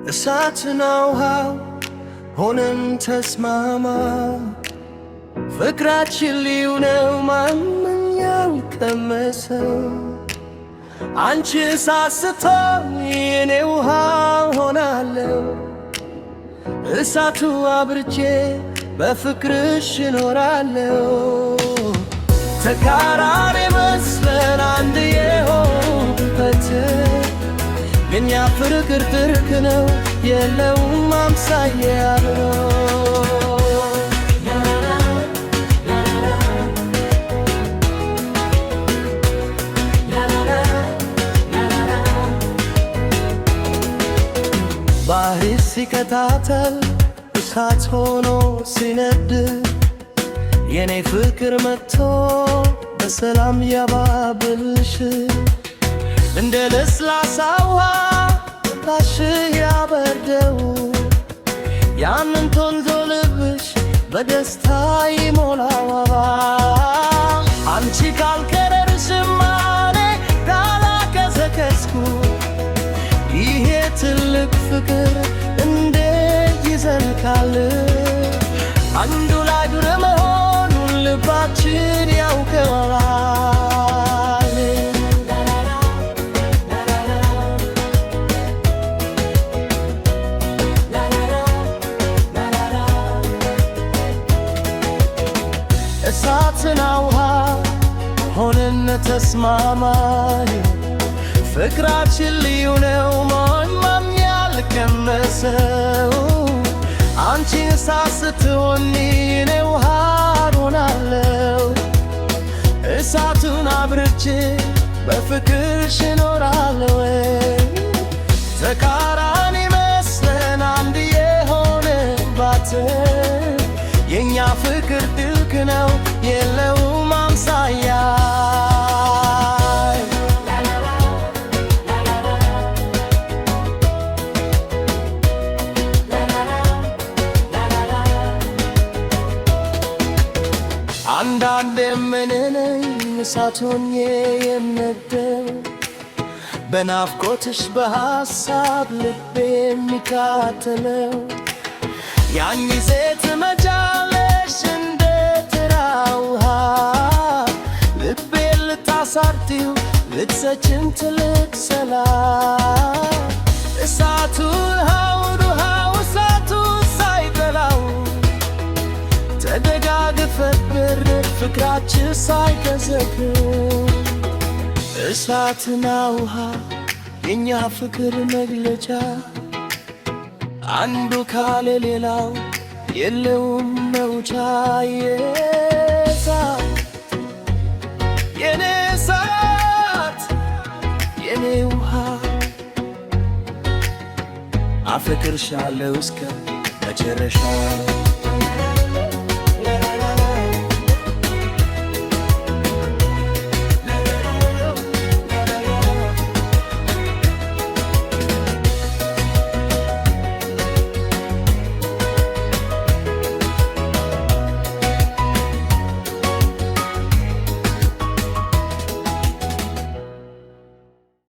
እሳትና ውሃው ሆነን ተስማማ ፍቅራችን ልዩ ነው ማንም ያልቀመሰው አንቺ እሳት ስትሆኚ እኔ ውሃ ሆናለሁ እሳቱ አብርቼ በፍቅርሽ እኖራለሁ ተቃራኒ መስለን አንድ የሆንበት ግን ያ ፍቅር ጥርቅ ነው የለውም አምሳያ ባህር ሲከታተል እሳት ሆኖ ሲነድ የኔ ፍቅር መጥቶ በሰላም ያባብልሽ እንደ ለስላሳ ውሃ ታሽ ያበርደው ያንን ቶንቶ ልብሽ በደስታ ይሞላዋል አንቺ ካልቀረርሽማ እኔ ካላቀዘቀዝኩ ይሄ ትልቅ ፍቅር እንዴት ይዘልቃል አንዱ ላይ ዱር መሆኑን ልባችን ያውቀዋል እሳትና ውሃ ሆነን ተስማማን ፍቅራችን ልዩ ነው ማንም ያልቀመሰው አንቺ እሳት ስትሆኚ እኔ ውሃ እሆናለሁ እሳቱን አብርቼ በፍቅርሽ እኖራለሁ ተቃራኒ መስለን አንድ የሆንባት የኛ ፍቅር ጥልቅ ነው የለውም አምሳያ አንዳንዴም እኔ ነኝ እሳት ሆኜ የምነደው በናፍቆትሽ በሐሳብ ልቤ የሚቃጠለው ያን ጊዜ ትመጫለሽ እንደ ተራ ውሃ ልቤን ልታሳርቲው ልትሰጪኝ ትልቅ ሰላም እሳቱ ውሃው እሳቱ ሳይበላው ተደጋግፈን ብርድ ፍቅራችን ሳይቀዘቅዝ እሳትና ውሃ የኛ ፍቅር መግለጫ አንዱ ካለ ሌላው የለውም መውጫ የኔ እሳት የኔ ውሃ አፈቅርሻለሁ እስከ መጨረሻ